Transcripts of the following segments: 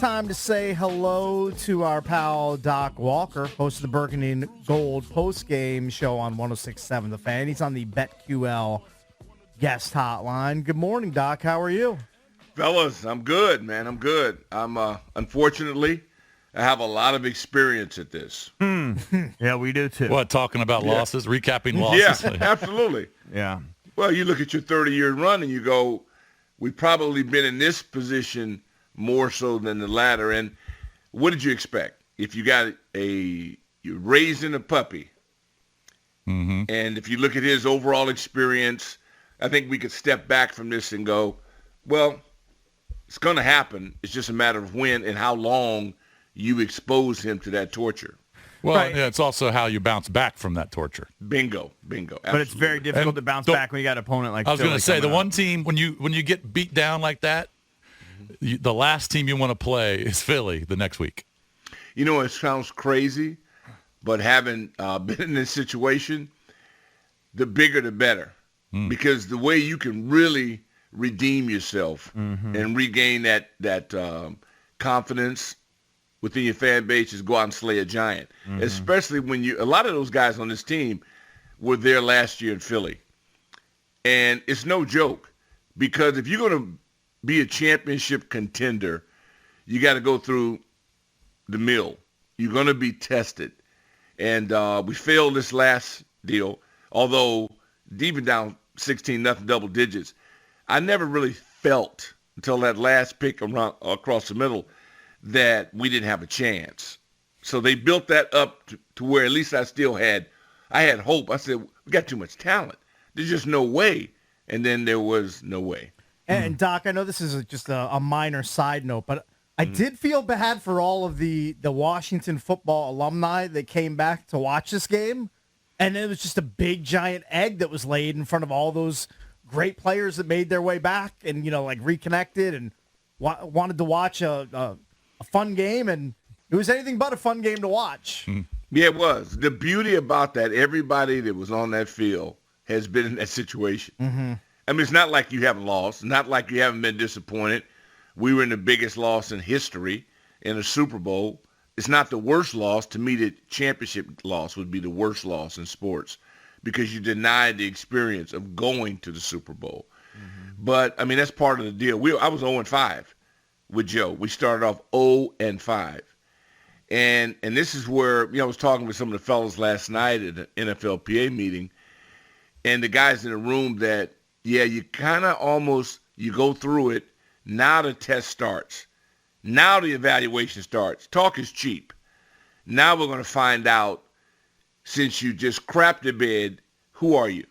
time to say hello to our pal Doc Walker, host of the Burgundy and Gold post-game show on 106.7 The Fan. He's on the BetQL guest hotline. Good morning, Doc. How are you? Fellas, I'm good, man. I'm good. Unfortunately, I have a lot of experience at this. Yeah, we do too. What, talking about losses, recapping losses? Yeah, absolutely. Yeah. Well, you look at your 30-year run and you go, we've probably been in this position more so than the latter. And what did you expect? If you got you're raising a puppy, and if you look at his overall experience, I think we could step back from this and go, well, it's going to happen. It's just a matter of when and how long you expose him to that torture. Well, Right. yeah, it's also how you bounce back from that torture. Bingo. Absolutely. But it's very difficult to bounce back when you got an opponent like I was Philly going to say, the coming one up. team, when you get beat down like that, the last team you want to play is Philly the next week. You know, it sounds crazy, but having been in this situation, the bigger the better. Because the way you can really redeem yourself and regain that confidence within your fan base is go out and slay a giant. Especially when a lot of those guys on this team were there last year in Philly. And it's no joke, because if you're going to be a championship contender, you got to go through the mill. You're going to be tested. And we failed this last deal, although even down 16-0 double digits, I never really felt until that last pick across the middle that we didn't have a chance. So they built that up to where at least I had hope. I said, we got too much talent. There's just no way. And then there was no way. And Doc, I know this is just a minor side note, but I did feel bad for all of the Washington football alumni that came back to watch this game. And it was just a big, giant egg that was laid in front of all those great players that made their way back and, reconnected and wanted to watch a fun game. And it was anything but a fun game to watch. Yeah, it was. The beauty about that, everybody that was on that field has been in that situation. I mean, it's not like you haven't lost, not like you haven't been disappointed. We were in the biggest loss in history in a Super Bowl. It's not the worst loss. To me, the championship loss would be the worst loss in sports because you denied the experience of going to the Super Bowl. But, I mean, that's part of the deal. I was 0-5 with Joe. We started off 0-5. And this is where, I was talking with some of the fellas last night at the NFLPA meeting, and the guys in the room that, you kind of almost, you go through it. Now the test starts. Now the evaluation starts. Talk is cheap. Now we're going to find out, since you just crapped the bed, who are you?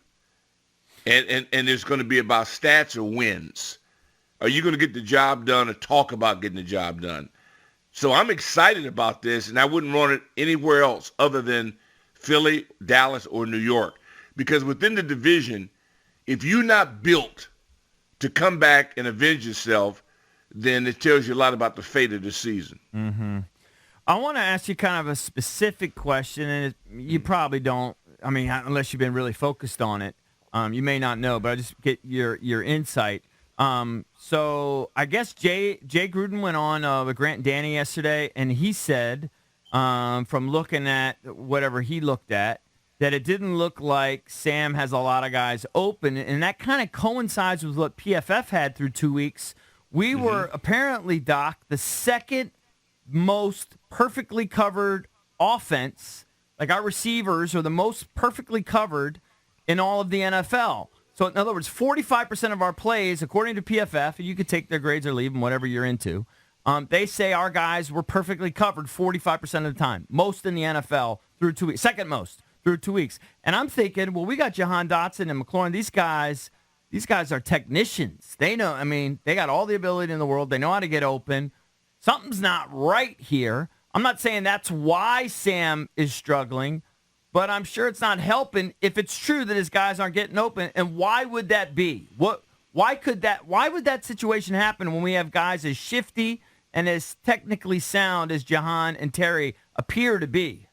And there's going to be about stats or wins. Are you going to get the job done or talk about getting the job done? So I'm excited about this, and I wouldn't run it anywhere else other than Philly, Dallas, or New York. Because within the division, if you're not built to come back and avenge yourself, then it tells you a lot about the fate of the season. I want to ask you kind of a specific question, and you probably don't, unless you've been really focused on it. You may not know, but I just get your insight. So I guess Jay Gruden went on with Grant and Danny yesterday, and he said, from looking at whatever he looked at, that it didn't look like Sam has a lot of guys open, and that kind of coincides with what PFF had through 2 weeks. We were apparently, Doc, the second most perfectly covered offense. Like, our receivers are the most perfectly covered in all of the NFL. So, in other words, 45% of our plays, according to PFF, and you could take their grades or leave them, whatever you're into, they say our guys were perfectly covered 45% of the time. Most in the NFL through 2 weeks. Second most through 2 weeks. And I'm thinking, well, we got Jahan Dotson and McLaurin. These guys are technicians. They know, they got all the ability in the world. They know how to get open. Something's not right here. I'm not saying that's why Sam is struggling, but I'm sure it's not helping if it's true that his guys aren't getting open. And why would that be? Why would that situation happen when we have guys as shifty and as technically sound as Jahan and Terry appear to be?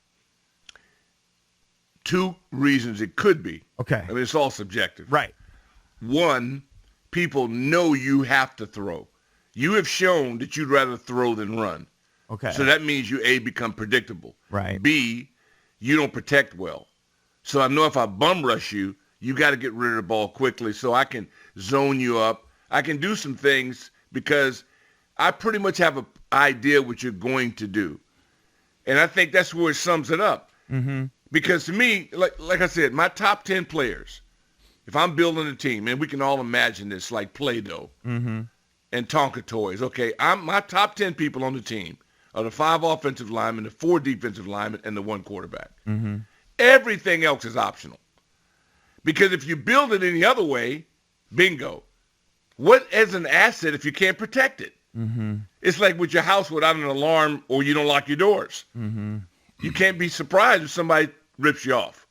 Two reasons it could be. Okay. I mean, it's all subjective. Right. One, people know you have to throw. You have shown that you'd rather throw than run. Okay. So that means you, A, become predictable. Right. B, you don't protect well. So I know if I bum rush you, you got to get rid of the ball quickly so I can zone you up. I can do some things because I pretty much have an idea what you're going to do. And I think that's where it sums it up. Mm-hmm. Because to me, like I said, my top 10 players, if I'm building a team, and we can all imagine this like Play-Doh Mm-hmm. and Tonka toys. Okay, my top 10 people on the team are the 5 offensive linemen, the 4 defensive linemen, and the 1 quarterback. Mm-hmm. Everything else is optional. Because if you build it any other way, bingo. What is an asset if you can't protect it? Mm-hmm. It's like with your house without an alarm or you don't lock your doors. Mm-hmm. You can't be surprised if somebody rips you off.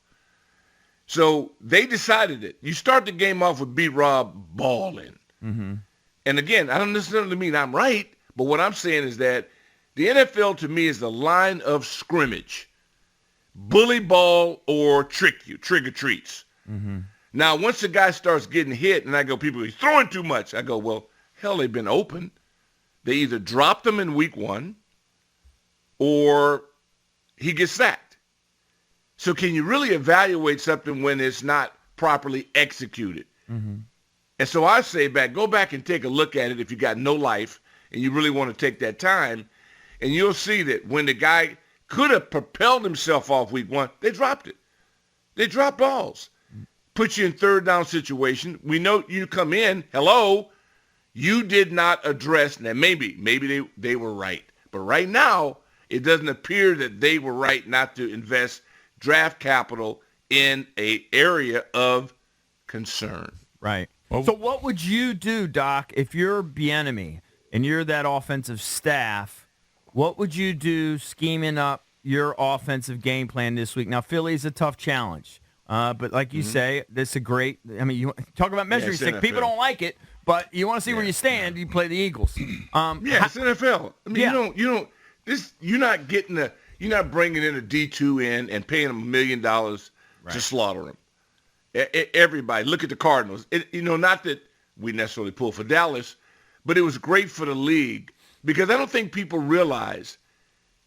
So they decided it. You start the game off with B-Rob balling. Mm-hmm. And again, I don't necessarily mean I'm right, but what I'm saying is that the NFL to me is the line of scrimmage. Bully ball or trick or treats. Mm-hmm. Now, once the guy starts getting hit and I go, people, he's throwing too much. I go, well, hell, they've been open. They either dropped him in week 1 or he gets sacked. So can you really evaluate something when it's not properly executed? Mm-hmm. And so I say go back and take a look at it if you got no life and you really want to take that time, and you'll see that when the guy could have propelled himself off week 1, they dropped it. They dropped balls. Put you in third down situation. We know you come in, hello, you did not address, now maybe they were right. But right now, it doesn't appear that they were right not to invest draft capital in a area of concern. Right. Well, So what would you do, Doc, if you're Bieniemy and you're that offensive staff? What would you do scheming up your offensive game plan this week? Now, Philly's a tough challenge, but like you say, this is a great. I mean, you talk about measuring it's stick. NFL. People don't like it, but you want to see where you stand. You play the Eagles. Yeah, it's NFL. I mean, Yeah. you're not bringing in a D2 in and paying them $1 million to slaughter them. Everybody, look at the Cardinals. Not that we necessarily pull for Dallas, but it was great for the league because I don't think people realize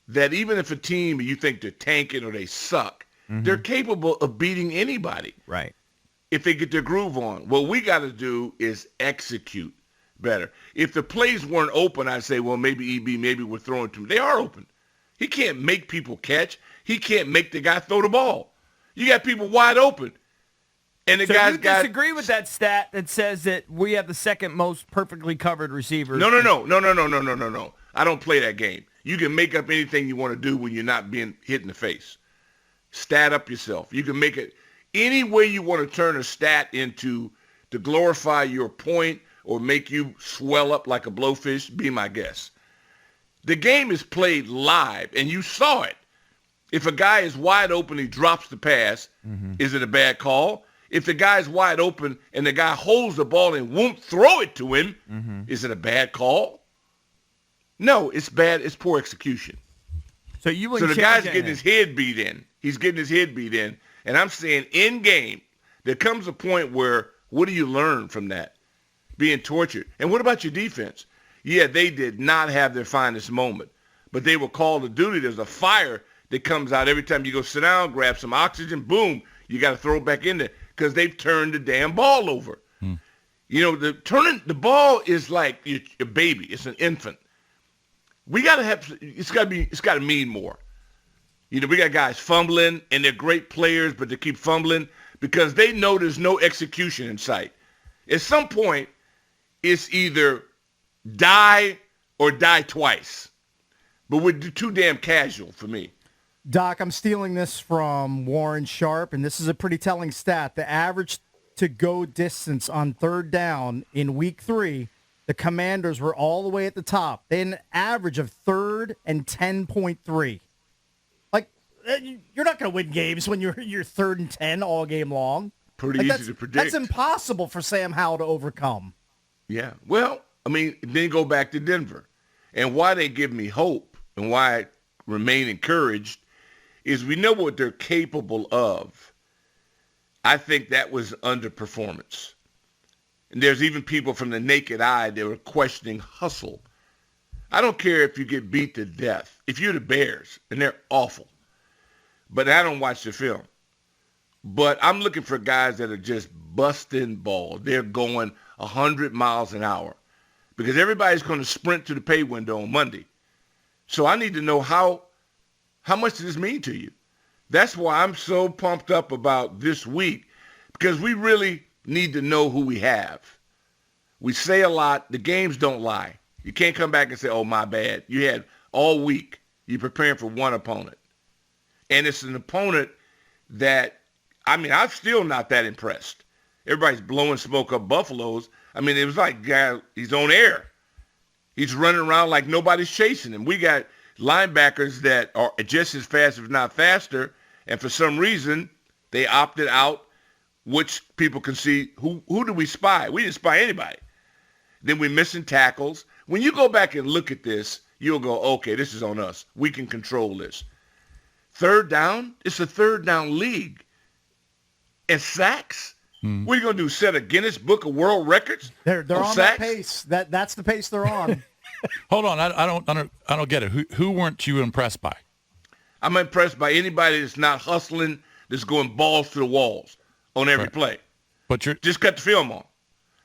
that even if a team you think they're tanking or they suck, they're capable of beating anybody. Right. If they get their groove on. What we got to do is execute better. If the plays weren't open, I'd say, well, maybe we're throwing to them. They are open. He can't make people catch. He can't make the guy throw the ball. You got people wide open. And the So guys you got... disagree with that stat that says that we have the second most perfectly covered receivers? No. I don't play that game. You can make up anything you want to do when you're not being hit in the face. Stat up yourself. You can make it any way you want to turn a stat into to glorify your point or make you swell up like a blowfish, be my guest. The game is played live, and you saw it. If a guy is wide open, he drops the pass, is it a bad call? If the guy's wide open and the guy holds the ball and won't throw it to him, is it a bad call? No, it's bad. It's poor execution. So you So wouldn't the change guy's anything. getting his head beat in. He's getting his head beat in. And I'm saying in game, there comes a point where what do you learn from that? Being tortured. And what about your defense? Yeah, they did not have their finest moment, but they were called to duty. There's a fire that comes out every time you go sit down, grab some oxygen, boom, you got to throw it back in there because they've turned the damn ball over. Turning the ball is like your baby. It's an infant. We got to have, it's got to mean more. We got guys fumbling, and they're great players, but they keep fumbling because they know there's no execution in sight. At some point, it's either die or die twice. But we're too damn casual for me. Doc, I'm stealing this from Warren Sharp, and this is a pretty telling stat. The average to-go distance on third down in Week 3, the Commanders were all the way at the top. They had an average of 3rd and 10.3. Like, you're not going to win games when you're 3rd and 10 all game long. Pretty Like, easy to predict. That's impossible for Sam Howell to overcome. Yeah. Well, I mean, then go back to Denver. And why they give me hope and why I remain encouraged is we know what they're capable of. I think that was underperformance. And there's even people from the naked eye that were questioning hustle. I don't care if you get beat to death. If you're the Bears, and they're awful, but I don't watch the film. But I'm looking for guys that are just busting balls. They're going 100 miles an hour because everybody's going to sprint to the pay window on Monday. So I need to know how much does this mean to you? That's why I'm so pumped up about this week, because we really need to know who we have. We say a lot. The games don't lie. You can't come back and say, oh, my bad. You had all week. You're preparing for one opponent. And it's an opponent that, I mean, I'm still not that impressed. Everybody's blowing smoke up Buffaloes. I mean, it was like, he's on air. He's running around like nobody's chasing him. We got linebackers that are just as fast, if not faster, and for some reason, they opted out, which people can see. Who do we spy? We didn't spy anybody. Then we're missing tackles. When you go back and look at this, you'll go, okay, this is on us. We can control this. Third down, it's a third down league. And sacks? What are you going to do, set a Guinness Book of World Records? They're on sacks? that pace. That's the pace they're on. Hold on, I don't get it. Who weren't you impressed by? I'm impressed by anybody that's not hustling, that's going balls to the walls on every play. But you're Just cut the film on.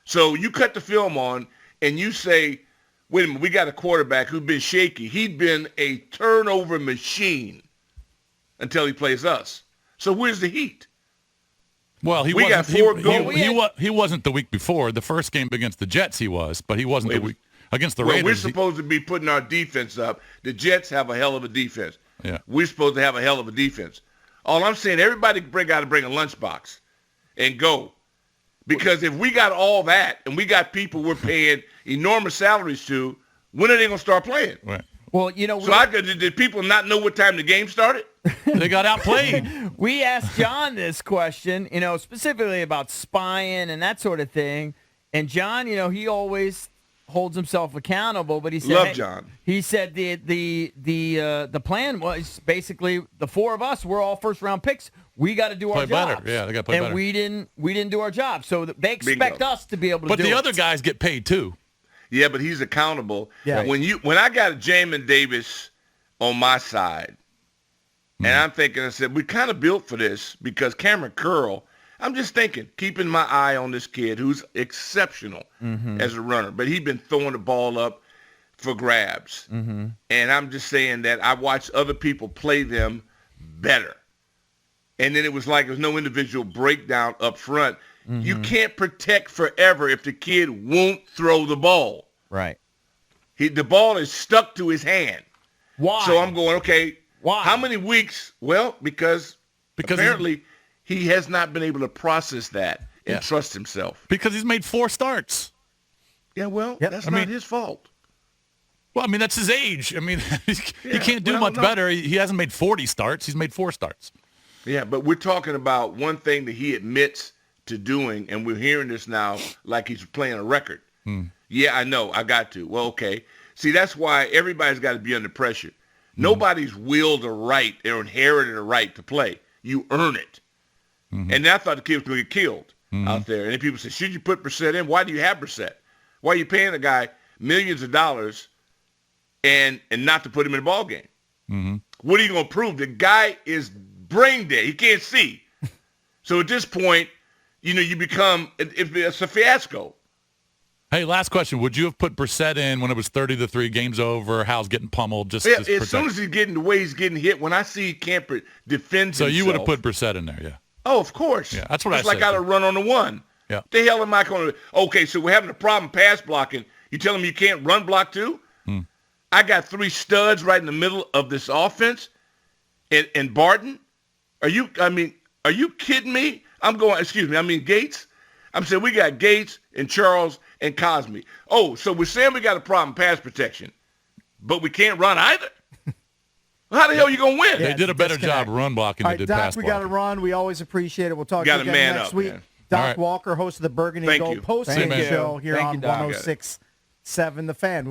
So you cut the film on and you say, wait a minute, we got a quarterback who's been shaky. He'd been a turnover machine until he plays us. So where's the heat? well, he We wasn't. got four goals. He wasn't the week before. The first game against the Jets, he was, but he wasn't the week against the Well, Raiders. we're supposed to be putting our defense up. The Jets have a hell of a defense. Yeah. We're supposed to have a hell of a defense. All I'm saying, everybody got to bring a lunchbox and go. Because if we got all that and we got people we're paying enormous salaries to, when are they going to start playing? Right. Well, So did people not know what time the game started? They got outplayed. we asked John this question, specifically about spying and that sort of thing. And John, he always holds himself accountable, but he said, Love John. He said the plan was basically the four of us, we're all first round picks. We got to do our Play better. jobs. Yeah, they gotta play and better. we didn't do our job. So they expect us to be able to But do the it. other guys get paid too. Yeah, but he's accountable. Yeah. When I got Jamin Davis on my side, and I'm thinking, I said, we kind of built for this because Cameron Curl, I'm just thinking, keeping my eye on this kid who's exceptional as a runner, but he's been throwing the ball up for grabs. And I'm just saying that I watched other people play them better. And then it was like there was no individual breakdown up front. You can't protect forever if the kid won't throw the ball. Right. The ball is stuck to his hand. Why? So I'm going, okay, Why? how many weeks? Well, because apparently he has not been able to process that and trust himself. Because he's made 4 starts. Yeah, well, Yep. that's not his fault. Well, I mean, that's his age. I mean, he can't do much no. better. He hasn't made 40 starts. He's made 4 starts. Yeah, but we're talking about one thing that he admits to doing, and we're hearing this now like he's playing a record. Yeah, I know. I got to. Well, okay. See, that's why everybody's got to be under pressure. Nobody's willed a right or inherited a right to play. You earn it. And I thought the kid was going to get killed out there. And then people say, should you put Brissett in? Why do you have Brissett? Why are you paying a guy millions of dollars and not to put him in a ball game? What are you going to prove? The guy is brain dead. He can't see. So at this point, you become, it's a fiasco. Hey, last question. Would you have put Brissett in when it was 30-3, game's over, Hal's getting pummeled? Just Yeah, to as soon as he's getting the way he's getting hit, when I see Camper defend So himself. you would have put Brissett in there, yeah. Oh, of course. Yeah, that's what I It's like said, I too. run on the one. Yeah. The hell am I going to? Okay, so we're having a problem pass blocking. You telling me you can't run block too? I got 3 studs right in the middle of this offense, and Barton. Are you kidding me? Gates. I'm saying we got Gates and Charles and Cosme. Oh, so we're saying we got a problem pass protection, but we can't run either? How the hell are you going to win? Yeah, They did a better disconnect. job run blocking All than right, did Doc, pass we blocking. got to run. We always appreciate it. We'll talk to you Gotta again man next up, week. man. Doc All right. Walker, host of the Burgundy Thank Gold you. post Thank game you. show here Thank on you, Doc. 106.7 The Fan.